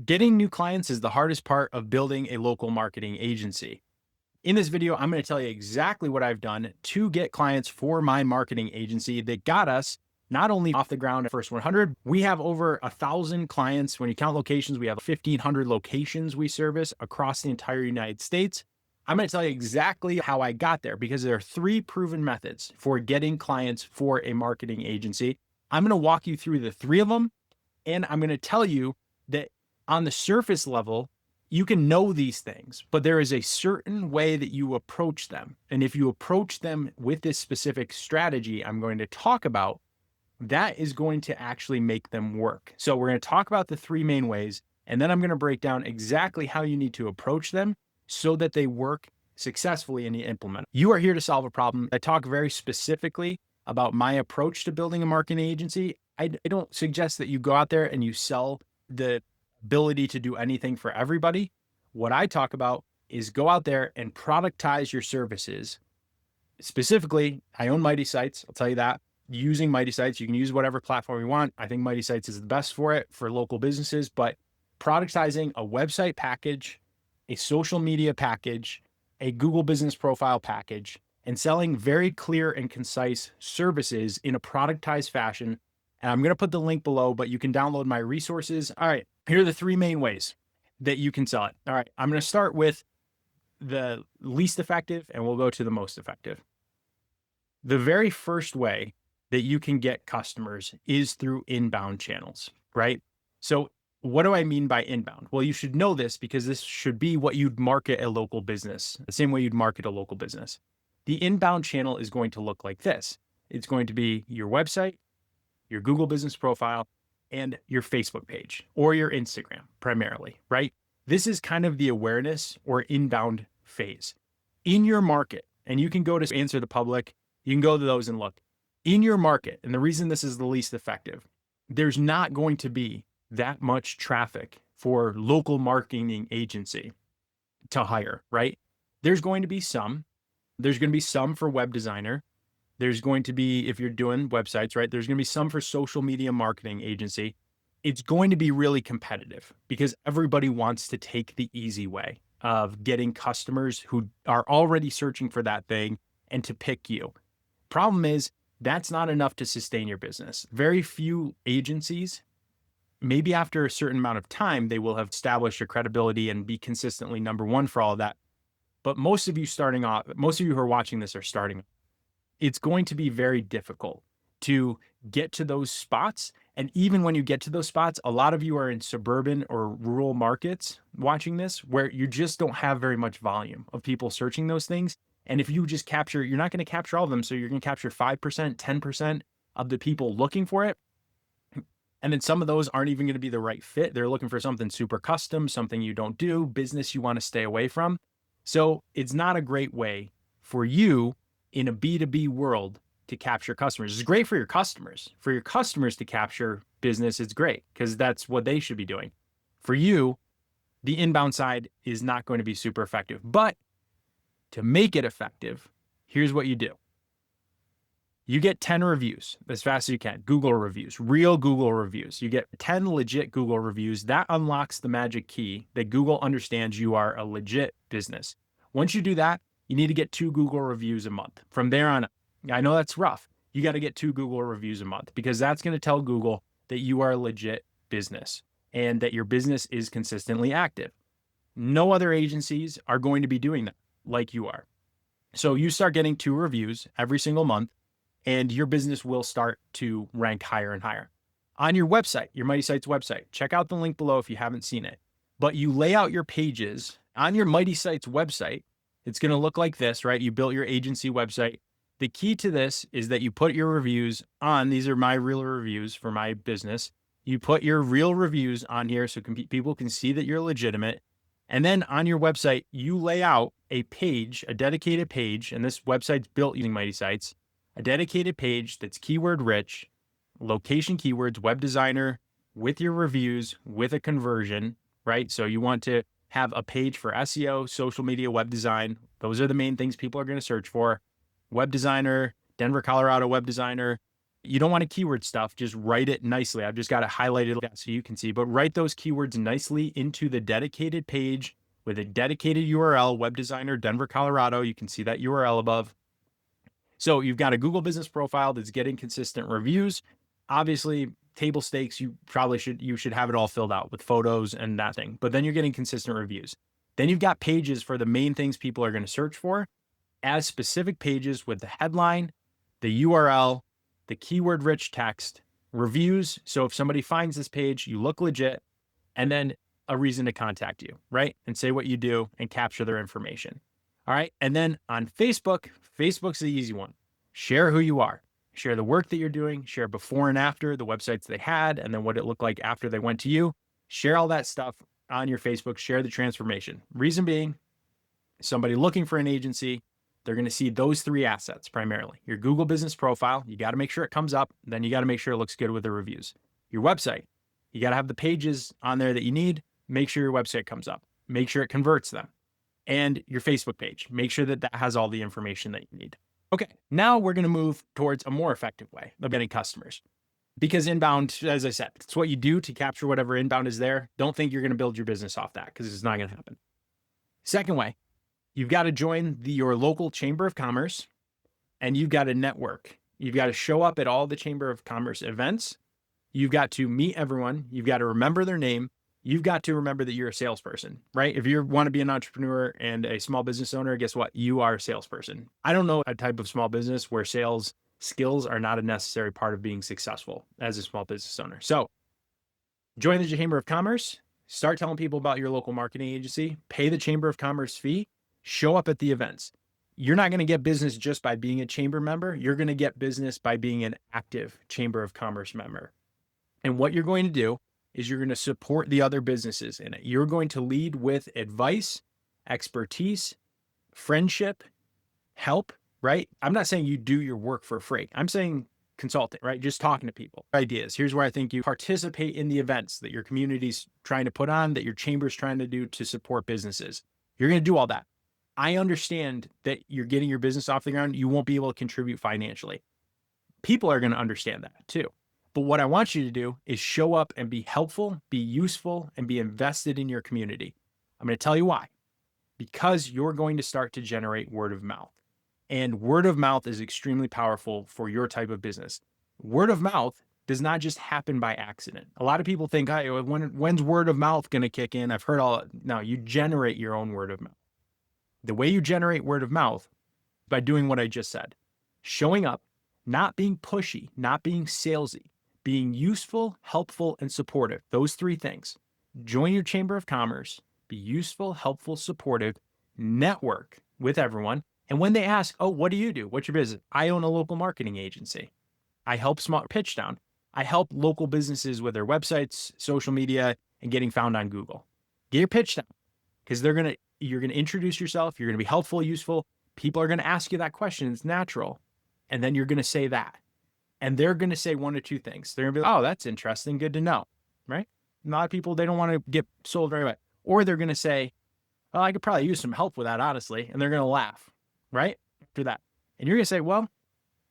Getting new clients is the hardest part of building a local marketing agency. In this video, I'm going to tell you exactly what I've done to get clients for my marketing agency that got us not only off the ground at first 100, we have over 1,000 clients. When you count locations, we have 1,500 locations we service across the entire United States. I'm going to tell you exactly how I got there because there are 3 proven methods for getting clients for a marketing agency. I'm going to walk you through the 3 of them, and I'm going to tell you that on the surface level, you can know these things, but there is a certain way that you approach them. And if you approach them with this specific strategy I'm going to talk about, that is going to actually make them work. So we're going to talk about the 3 main ways, and then I'm going to break down exactly how you need to approach them so that they work successfully and you implement. You are here to solve a problem. I talk very specifically about my approach to building a marketing agency. I don't suggest that you go out there and you sell the ability to do anything for everybody. What I talk about is go out there and productize your services. Specifically, I own Mighty Sites. I'll tell you that. Using Mighty Sites, you can use whatever platform you want. I think Mighty Sites is the best for it for local businesses, but productizing a website package, a social media package, a Google business profile package, and selling very clear and concise services in a productized fashion. And I'm going to put the link below, but you can download my resources. All right, here are the 3 main ways that you can sell it. All right, I'm going to start with the least effective and we'll go to the most effective. The very first way that you can get customers is through inbound channels, right? So what do I mean by inbound? Well, you should know this because this should be what you'd market a local business, the same way you'd market a local business. The inbound channel is going to look like this. It's going to be your website, your Google business profile, and your Facebook page or your Instagram primarily, right? This is kind of the awareness or inbound phase in your market. And you can go to Answer the Public. You can go to those and look in your market. And the reason this is the least effective, there's not going to be that much traffic for local marketing agency to hire, right? There's going to be some. There's going to be some for web designer. There's going to be, if you're doing websites, right, there's going to be some for social media marketing agency. It's going to be really competitive because everybody wants to take the easy way of getting customers who are already searching for that thing and to pick you. Problem is, that's not enough to sustain your business. Very few agencies, maybe after a certain amount of time, they will have established your credibility and be consistently number 1 for all of that. But most of you starting off, most of you who are watching this are starting. It's going to be very difficult to get to those spots. And even when you get to those spots, a lot of you are in suburban or rural markets watching this where you just don't have very much volume of people searching those things. And if you just capture, you're not going to capture all of them. So you're going to capture 5%, 10% of the people looking for it. And then some of those aren't even going to be the right fit. They're looking for something super custom, something you don't do, business you want to stay away from. So it's not a great way for you in a B2B world to capture customers. It's great for your customers. For your customers to capture business, it's great because that's what they should be doing. For you, the inbound side is not going to be super effective. But to make it effective, here's what you do. You get 10 reviews as fast as you can. Google reviews, real Google reviews. You get 10 legit Google reviews. That unlocks the magic key that Google understands you are a legit business. Once you do that, you need to get 2 Google reviews a month. From there on, I know that's rough. You got to get 2 Google reviews a month because that's going to tell Google that you are a legit business and that your business is consistently active. No other agencies are going to be doing that like you are. So you start getting 2 reviews every single month and your business will start to rank higher and higher. On your website, your Mighty Sites website, check out the link below if you haven't seen it. But you lay out your pages on your Mighty Sites website. It's going to look like this, right? You built your agency website. The key to this is that you put your reviews on. These are my real reviews for my business. You put your real reviews on here so people can see that you're legitimate. And then on your website, you lay out a page, a dedicated page, and this website's built using Mighty Sites, a dedicated page that's keyword rich, location keywords, web designer, with your reviews, with a conversion, right? So you want to have a page for SEO, social media, web design. Those are the main things people are going to search for. Web designer, Denver, Colorado web designer, You don't want to keyword stuff. Just write it nicely. I've just got it highlighted so you can see, but write those keywords nicely into the dedicated page with a dedicated URL, web designer, Denver, Colorado. You can see that URL above. So you've got a Google business profile that's getting consistent reviews. Obviously, table stakes, you should have it all filled out with photos and that thing, but then you're getting consistent reviews. Then you've got pages for the main things people are going to search for as specific pages with the headline, the URL, the keyword rich text, reviews. So if somebody finds this page, you look legit, and then a reason to contact you, right? And say what you do and capture their information. All right. And then on Facebook, Facebook's the easy one. Share who you are, share the work that you're doing, share before and after, the websites they had, and then what it looked like after they went to you. Share all that stuff on your Facebook, share the transformation. Reason being, somebody looking for an agency, they're going to see those three assets primarily. Your Google business profile, you got to make sure it comes up. Then you got to make sure it looks good with the reviews. Your website, you got to have the pages on there that you need. Make sure your website comes up. Make sure it converts them. And your Facebook page, make sure that that has all the information that you need. Okay, now we're going to move towards a more effective way of getting customers. Because inbound, as I said, it's what you do to capture whatever inbound is there. Don't think you're going to build your business off that because it's not going to happen. Second way, you've got to join your local Chamber of Commerce and you've got to network. You've got to show up at all the Chamber of Commerce events. You've got to meet everyone. You've got to remember their name. You've got to remember that you're a salesperson, right? If you want to be an entrepreneur and a small business owner, guess what? You are a salesperson. I don't know a type of small business where sales skills are not a necessary part of being successful as a small business owner. So join the Chamber of Commerce, start telling people about your local marketing agency, pay the Chamber of Commerce fee, show up at the events. You're not going to get business just by being a chamber member. You're going to get business by being an active Chamber of Commerce member. And what you're going to do is you're going to support the other businesses in it. You're going to lead with advice, expertise, friendship, help, right? I'm not saying you do your work for free. I'm saying consulting, right? Just talking to people. Ideas. Here's where I think you participate in the events that your community's trying to put on, that your chamber's trying to do to support businesses. You're going to do all that. I understand that you're getting your business off the ground. You won't be able to contribute financially. People are going to understand that too. But what I want you to do is show up and be helpful, be useful, and be invested in your community. I'm going to tell you why. Because you're going to start to generate word of mouth. And word of mouth is extremely powerful for your type of business. Word of mouth does not just happen by accident. A lot of people think, hey, when's word of mouth going to kick in? I've heard all. No, you generate your own word of mouth. The way you generate word of mouth by doing what I just said, showing up, not being pushy, not being salesy, being useful, helpful, and supportive. Those three things. Join your Chamber of Commerce, be useful, helpful, supportive, network with everyone. And when they ask, oh, what do you do? What's your business? I own a local marketing agency. I help small pitch down. I help local businesses with their websites, social media, and getting found on Google. Get your pitch down because you're going to introduce yourself. You're going to be helpful, useful. People are going to ask you that question. It's natural. And then you're going to say that. And they're going to say one or two things. They're going to be like, oh, that's interesting. Good to know. Right? A lot of people, they don't want to get sold very much. Or they're going to say, oh, I could probably use some help with that, honestly. And they're going to laugh. Right? After that. And you're going to say, well,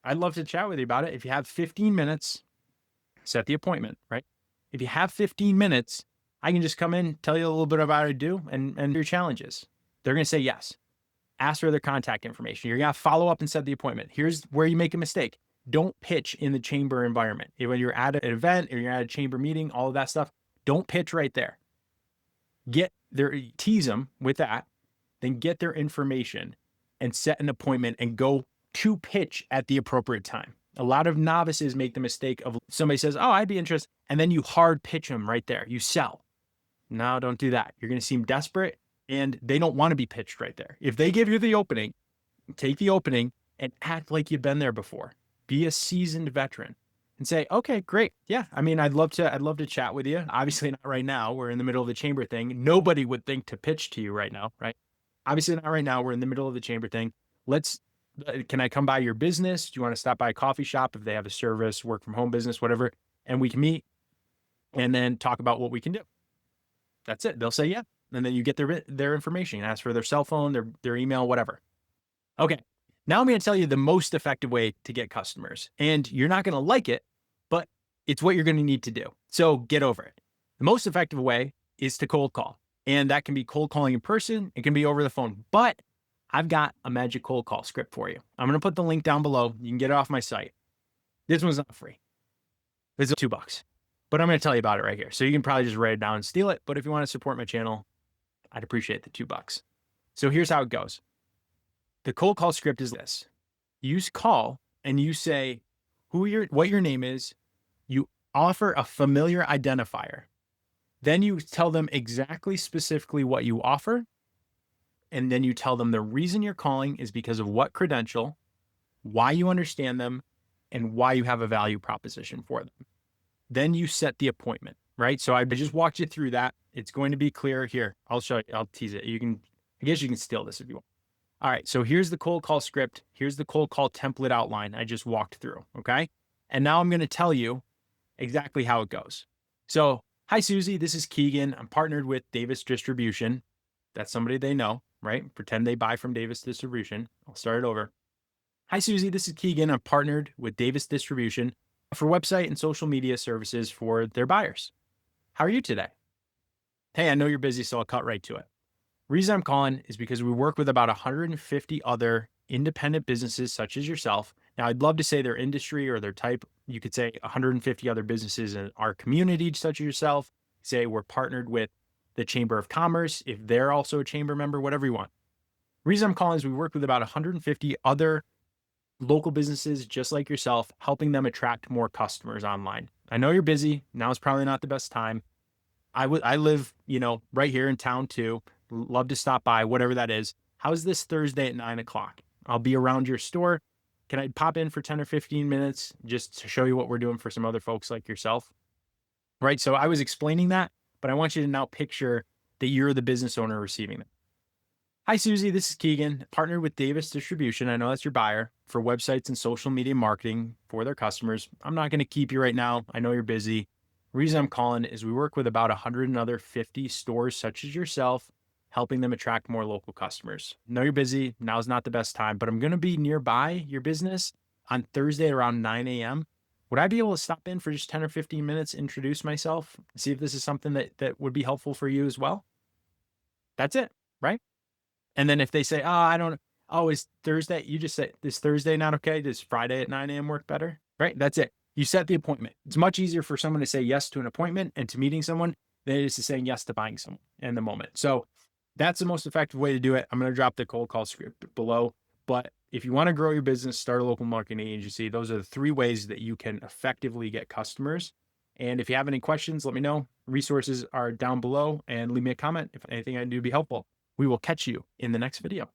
I'd love to chat with you about it. If you have 15 minutes, set the appointment, right? If you have 15 minutes, I can just come in, tell you a little bit about what I do and your challenges. They're going to say yes. Ask for their contact information. You're going to follow up and set the appointment. Here's where you make a mistake. Don't pitch in the chamber environment. When you're at an event or you're at a chamber meeting, all of that stuff, don't pitch right there. Tease them with that, then get their information and set an appointment and go to pitch at the appropriate time. A lot of novices make the mistake of somebody says, oh, I'd be interested. And then you hard pitch them right there. You sell. No, don't do that. You're going to seem desperate and they don't want to be pitched right there. If they give you the opening, take the opening and act like you've been there before. Be a seasoned veteran and say, okay, great. Yeah. I mean, I'd love to chat with you. Obviously not right now. We're in the middle of the chamber thing. Nobody would think to pitch to you right now, right? Obviously not right now. We're in the middle of the chamber thing. Can I come by your business? Do you want to stop by a coffee shop if they have a service, work from home business, whatever, and we can meet and then talk about what we can do. That's it. They'll say, yeah. And then you get their information, ask for their cell phone, their email, whatever. Okay. Now I'm going to tell you the most effective way to get customers. And you're not going to like it, but it's what you're going to need to do. So get over it. The most effective way is to cold call. And that can be cold calling in person, it can be over the phone. But I've got a magic cold call script for you. I'm going to put the link down below. You can get it off my site. This one's not free. It's $2. But I'm going to tell you about it right here. So you can probably just write it down and steal it. But if you want to support my channel, I'd appreciate the $2. So here's how it goes. The cold call script is this. You call and you say what your name is. You offer a familiar identifier. Then you tell them exactly specifically what you offer. And then you tell them the reason you're calling is because of what credential, why you understand them, and why you have a value proposition for them. Then you set the appointment, right? So I just walked you through that. It's going to be clear here. I'll show you. I'll tease it. I guess you can steal this if you want. All right. So here's the cold call script. Here's the cold call template outline I just walked through. Okay. And now I'm going to tell you exactly how it goes. So, hi, Susie. This is Keegan. I'm partnered with Davis Distribution. That's somebody they know, right? Pretend they buy from Davis Distribution. I'll start it over. Hi, Susie. This is Keegan. I'm partnered with Davis Distribution for website and social media services for their buyers. How are you today? Hey, I know you're busy, so I'll cut right to it. Reason I'm calling is because we work with about 150 other independent businesses such as yourself. Now, I'd love to say their industry or their type. You could say 150 other businesses in our community such as yourself. Say we're partnered with the Chamber of Commerce, if they're also a chamber member, whatever you want. Reason I'm calling is we work with about 150 other local businesses just like yourself, helping them attract more customers online. I know you're busy. Now is probably not the best time. I live, right here in town too. Love to stop by, whatever that is. How's this Thursday at 9 o'clock? I'll be around your store. Can I pop in for 10 or 15 minutes just to show you what we're doing for some other folks like yourself? Right. So I was explaining that, but I want you to now picture that you're the business owner receiving it. Hi, Susie. This is Keegan, partnered with Davis Distribution. I know that's your buyer for websites and social media marketing for their customers. I'm not going to keep you right now. I know you're busy. The reason I'm calling is we work with about 100 and other 50 stores such as yourself, helping them attract more local customers. I know you're busy. Now's not the best time, but I'm going to be nearby your business on Thursday around 9 a.m. Would I be able to stop in for just 10 or 15 minutes, introduce myself, see if this is something that would be helpful for you as well? That's it, right? And then if they say, it's Thursday, you just say, this Thursday not okay? Does Friday at 9 a.m. work better? Right? That's it. You set the appointment. It's much easier for someone to say yes to an appointment and to meeting someone than it is to saying yes to buying someone in the moment. So that's the most effective way to do it. I'm going to drop the cold call script below. But if you want to grow your business, start a local marketing agency. Those are the 3 ways that you can effectively get customers. And if you have any questions, let me know. Resources are down below and leave me a comment if anything I can do to be helpful. We will catch you in the next video.